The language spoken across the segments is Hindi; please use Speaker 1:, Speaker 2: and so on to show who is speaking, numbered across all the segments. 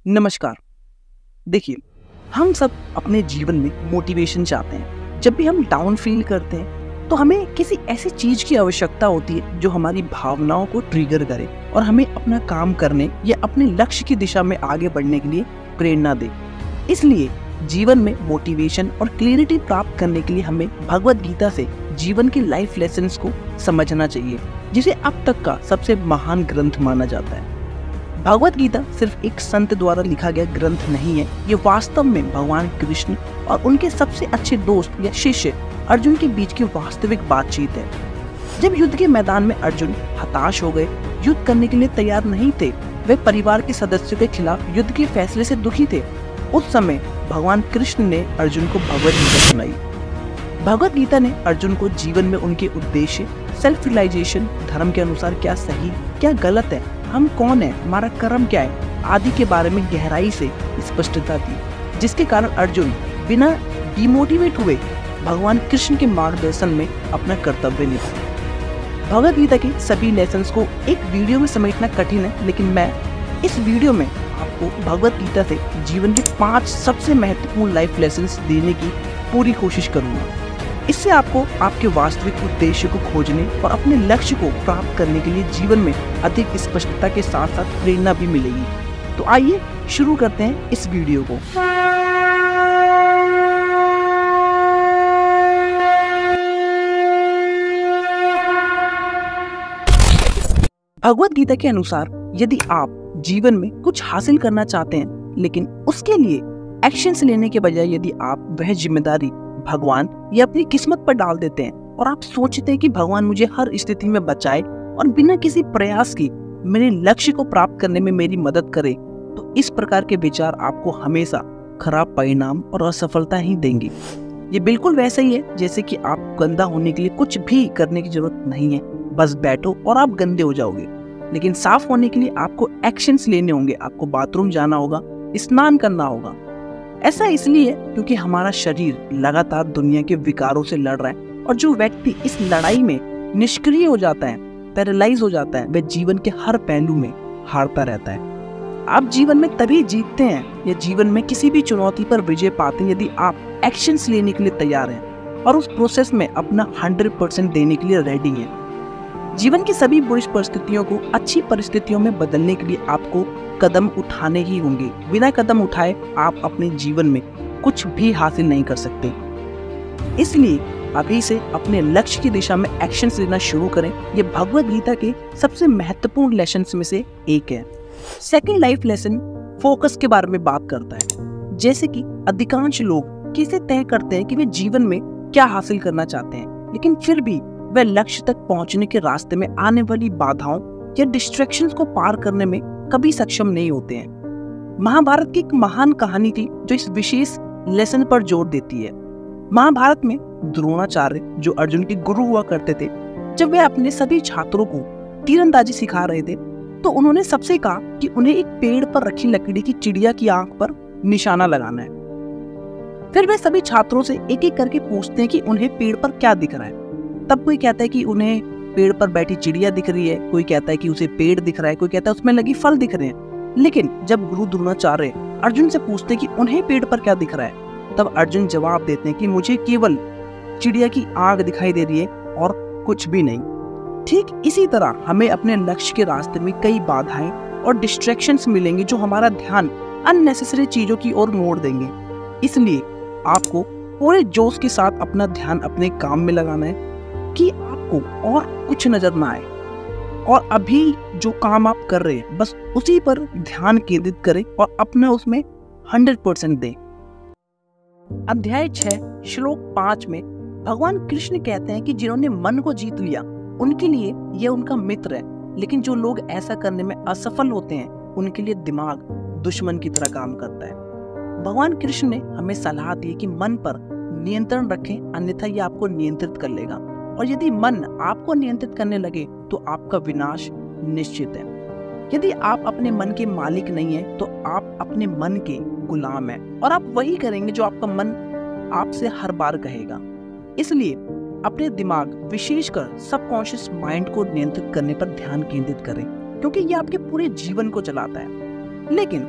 Speaker 1: नमस्कार। देखिए, हम सब अपने जीवन में मोटिवेशन चाहते हैं। जब भी हम डाउन फील करते हैं तो हमें किसी ऐसी चीज की आवश्यकता होती है जो हमारी भावनाओं को ट्रिगर करे और हमें अपना काम करने या अपने लक्ष्य की दिशा में आगे बढ़ने के लिए प्रेरणा दे। इसलिए जीवन में मोटिवेशन और क्लैरिटी प्राप्त करने के लिए हमें भगवत गीता से जीवन के लाइफ लेसन्स को समझना चाहिए, जिसे अब तक का सबसे महान ग्रंथ माना जाता है। भगवत गीता सिर्फ एक संत द्वारा लिखा गया ग्रंथ नहीं है, ये वास्तव में भगवान कृष्ण और उनके सबसे अच्छे दोस्त या शिष्य अर्जुन के बीच की वास्तविक बातचीत है। जब युद्ध के मैदान में अर्जुन हताश हो गए, युद्ध करने के लिए तैयार नहीं थे, वे परिवार के सदस्यों के खिलाफ युद्ध के फैसले से दुखी थे, उस समय भगवान कृष्ण ने अर्जुन को भगवत गीता सुनाई। भगवत गीता ने अर्जुन को जीवन में उनके उद्देश्य, सेल्फ रियलाइजेशन, धर्म के अनुसार क्या सही क्या गलत है, हम कौन है, हमारा कर्म क्या है आदि के बारे में गहराई से स्पष्टता दी, जिसके कारण अर्जुन बिना डिमोटिवेट हुए भगवान कृष्ण के मार्गदर्शन में अपना कर्तव्य निभाए। भगवत गीता के सभी लेसन्स को एक वीडियो में समेटना कठिन है, लेकिन मैं इस वीडियो में आपको भगवत गीता से जीवन के 5 सबसे महत्वपूर्ण लाइफ लेसन्स देने की पूरी कोशिश करूंगा। इससे आपको आपके वास्तविक उद्देश्य को खोजने और अपने लक्ष्य को प्राप्त करने के लिए जीवन में अधिक स्पष्टता के साथ साथ प्रेरणा भी मिलेगी। तो आइए शुरू करते हैं इस वीडियो को। भगवत गीता के अनुसार यदि आप जीवन में कुछ हासिल करना चाहते हैं, लेकिन उसके लिए एक्शंस लेने के बजाय यदि आप वह जिम्मेदारी भगवान या अपनी किस्मत पर डाल देते हैं और आप सोचते हैं कि भगवान मुझे हर स्थिति में बचाए और बिना किसी प्रयास की मेरे लक्ष्य को प्राप्त करने में मेरी मदद करे, तो इस प्रकार के विचार आपको हमेशा खराब परिणाम और असफलता ही देंगे। ये बिल्कुल वैसा ही है जैसे कि आप गंदा होने के लिए कुछ भी करने की जरूरत नहीं है, बस बैठो और आप गंदे हो जाओगे। लेकिन साफ होने के लिए आपको एक्शंस लेने होंगे, आपको बाथरूम जाना होगा, स्नान करना होगा। ऐसा इसलिए क्योंकि हमारा शरीर लगातार दुनिया के विकारों से लड़ रहा है, और जो व्यक्ति इस लड़ाई में निष्क्रिय हो जाता है, पैरालाइज हो जाता है, वह जीवन के हर पहलू में हारता रहता है। आप जीवन में तभी जीतते हैं या जीवन में किसी भी चुनौती पर विजय पाते हैं यदि आप एक्शंस लेने के लिए तैयार हैं और उस प्रोसेस में अपना 100% देने के लिए रेडी हैं। जीवन की सभी बुरी परिस्थितियों को अच्छी परिस्थितियों में बदलने के लिए आपको कदम उठाने ही होंगे। बिना कदम उठाए आप अपने जीवन में कुछ भी हासिल नहीं कर सकते। इसलिए अभी से अपने लक्ष्य की दिशा में एक्शंस लेना शुरू करें। ये भगवत गीता के सबसे महत्वपूर्ण लेसन्स में से एक है। सेकंड लाइफ लेसन फोकस के बारे में बात करता है। जैसे कि अधिकांश लोग कैसे तय करते हैं कि वे जीवन में क्या हासिल करना चाहते हैं, लेकिन फिर भी वे लक्ष्य तक पहुंचने के रास्ते में आने वाली बाधाओं या डिस्ट्रैक्शंस को पार करने में कभी सक्षम नहीं होते हैं। महाभारत की एक महान कहानी थी जो इस विशेष लेसन पर जोर देती है। महाभारत में द्रोणाचार्य, जो अर्जुन के गुरु हुआ करते थे, जब वे अपने सभी छात्रों को तीरंदाजी सिखा रहे थे तो उन्होंने सबसे कहा कि उन्हें एक पेड़ पर रखी लकड़ी की चिड़िया की आंख पर निशाना लगाना है। फिर वे सभी छात्रों से एक एक करके पूछते हैं कि उन्हें पेड़ पर क्या दिख रहा है। तब कोई कहता है कि उन्हें पेड़ पर बैठी चिड़िया दिख रही है, कोई कहता है कि उसे पेड़ दिख रहा है, कोई कहता है उसमें लगी फल दिख रहे हैं। लेकिन जब गुरु द्रोणाचार्य अर्जुन से पूछते हैं कि उन्हें पेड़ पर क्या दिख रहा है, तब अर्जुन जवाब देते हैं कि मुझे केवल चिड़िया की आंख दिखाई दे रही है और कुछ भी नहीं। ठीक इसी तरह हमें अपने लक्ष्य के रास्ते में कई बाधाएं और डिस्ट्रैक्शंस मिलेंगे जो हमारा ध्यान अननेसेसरी चीजों की ओर मोड़ देंगे। इसलिए आपको पूरे जोश के साथ अपना ध्यान अपने काम में लगाना है कि आपको और कुछ नजर ना आए, और अभी जो काम आप कर रहे हैं बस उसी पर ध्यान केंद्रित करें और अपना उसमें 100% दें। अध्याय 6 श्लोक 5 में भगवान कृष्ण कहते हैं कि जिन्होंने मन को जीत लिया उनके लिए यह उनका मित्र है, लेकिन जो लोग ऐसा करने में असफल होते हैं उनके लिए दिमाग दुश्मन की तरह काम करता है। भगवान कृष्ण ने हमें सलाह दी कि मन पर नियंत्रण रखें, अन्यथा यह आपको नियंत्रित कर लेगा, और यदि मन आपको नियंत्रित करने लगे तो आपका विनाश निश्चित है। यदि आप अपने मन के मालिक नहीं हैं, तो आप अपने मन के गुलाम हैं और आप वही करेंगे जो आपका मन आपसे हर बार कहेगा। इसलिए अपने दिमाग, विशेषकर सबकॉन्शियस माइंड को नियंत्रित करने पर ध्यान केंद्रित करें, क्योंकि ये आपके पूरे जीवन को चलाता है। लेकिन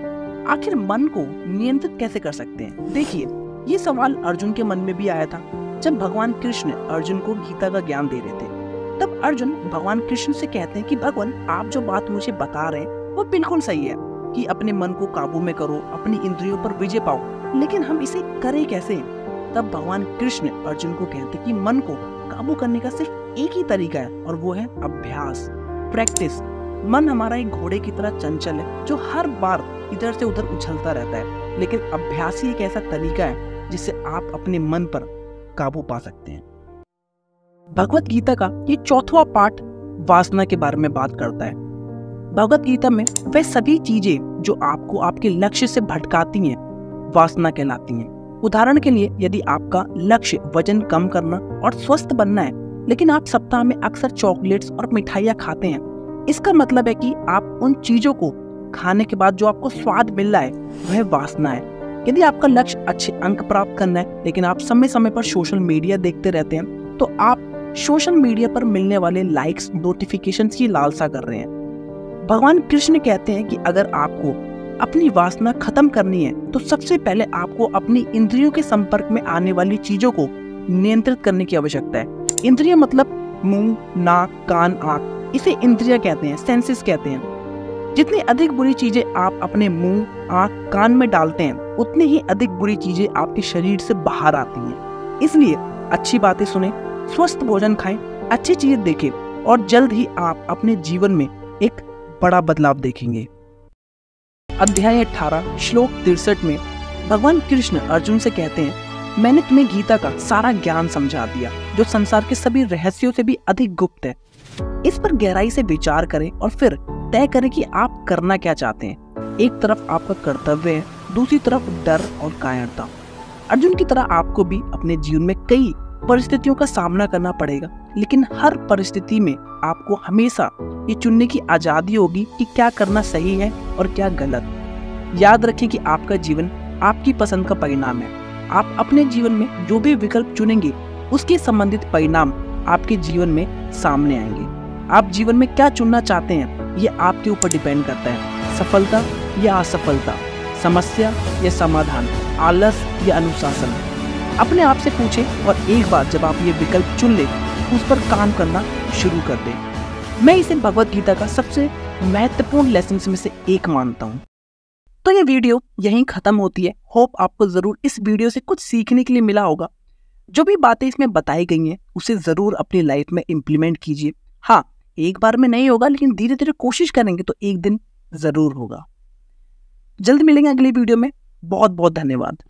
Speaker 1: आखिर मन को नियंत्रित कैसे कर सकते हैं? देखिए, ये सवाल अर्जुन के मन में भी आया था जब भगवान कृष्ण अर्जुन को गीता का ज्ञान दे रहे थे। तब अर्जुन भगवान कृष्ण से कहते हैं कि भगवान, आप जो बात मुझे बता रहे हैं वो बिल्कुल सही है कि अपने मन को काबू में करो, अपनी इंद्रियों पर विजय पाओ, लेकिन हम इसे करें कैसे? तब भगवान कृष्ण अर्जुन को कहते हैं कि मन को काबू करने का सिर्फ एक ही तरीका है और वो है अभ्यास, प्रैक्टिस। मन हमारा एक घोड़े की तरह चंचल है जो हर बार इधर से उधर उछलता रहता है, लेकिन अभ्यास ही एक ऐसा तरीका है जिससे आप अपने मन पर काबू पा सकते हैं। भगवत गीता का ये 4वां पार्ट वासना के बारे में बात करता है। भगवत गीता में वह सभी चीजें जो आपको आपके लक्ष्य से भटकाती हैं वासना कहलाती हैं। उदाहरण के लिए, यदि आपका लक्ष्य वजन कम करना और स्वस्थ बनना है, लेकिन आप सप्ताह में अक्सर चॉकलेट्स और मिठाइयाँ खाते हैं, इसका मतलब है कि आप उन चीजों को खाने के बाद जो आपको स्वाद मिल रहा है वह वासना है। यदि आपका लक्ष्य अच्छे अंक प्राप्त करना है, लेकिन आप समय समय पर सोशल मीडिया देखते रहते हैं, तो आप सोशल मीडिया पर मिलने वाले लाइक्स, नोटिफिकेशंस की लालसा कर रहे हैं। भगवान कृष्ण कहते हैं कि अगर आपको अपनी वासना खत्म करनी है तो सबसे पहले आपको अपनी इंद्रियों के संपर्क में आने वाली चीजों को नियंत्रित करने की आवश्यकता है। इंद्रिय मतलब मुंह, नाक, कान, आंख, इसे इंद्रिय कहते हैं, सेंसेस कहते हैं। जितनी अधिक बुरी चीजें आप अपने मुंह, आंख, कान में डालते हैं, उतनी ही अधिक बुरी चीजें आपके शरीर से बाहर आती हैं। इसलिए अच्छी बातें सुने, स्वस्थ भोजन खाएं, अच्छी चीजें देखें और जल्द ही आप अपने जीवन में एक बड़ा बदलाव देखेंगे। अध्याय 18 श्लोक 63 में भगवान कृष्ण अर्जुन से कहते हैं, मैंने तुम्हें गीता का सारा ज्ञान समझा दिया जो संसार के सभी रहस्यों से भी अधिक गुप्त है। इस पर गहराई से विचार करें और फिर तय करें कि आप करना क्या चाहते हैं। एक तरफ आपका कर्तव्य है, दूसरी तरफ डर और कायरता। अर्जुन की तरह आपको भी अपने जीवन में कई परिस्थितियों का सामना करना पड़ेगा, लेकिन हर परिस्थिति में आपको हमेशा ये चुनने की आजादी होगी कि क्या करना सही है और क्या गलत। याद रखें कि आपका जीवन आपकी पसंद का परिणाम है। आप अपने जीवन में जो भी विकल्प चुनेंगे उसके संबंधित परिणाम आपके जीवन में सामने आएंगे। आप जीवन में क्या चुनना चाहते हैं ये आपके ऊपर डिपेंड करता है। सफलता या असफलता, समस्या या समाधान, आलस या अनुशासन। अपने आप से पूछें और एक बार जब आप ये विकल्प चुन लें उस पर काम करना शुरू कर दें। मैं इसे भगवत गीता का सबसे महत्वपूर्ण लेसन में से एक मानता हूँ। तो ये वीडियो यहीं खत्म होती है। होप आपको जरूर इस वीडियो से कुछ सीखने के लिए मिला होगा। जो भी बातें इसमें बताई गई हैं उसे जरूर अपनी लाइफ में इम्प्लीमेंट कीजिए। हाँ, एक बार में नहीं होगा, लेकिन धीरे धीरे कोशिश करेंगे तो एक दिन जरूर होगा। जल्द मिलेंगे अगली वीडियो में। बहुत बहुत धन्यवाद।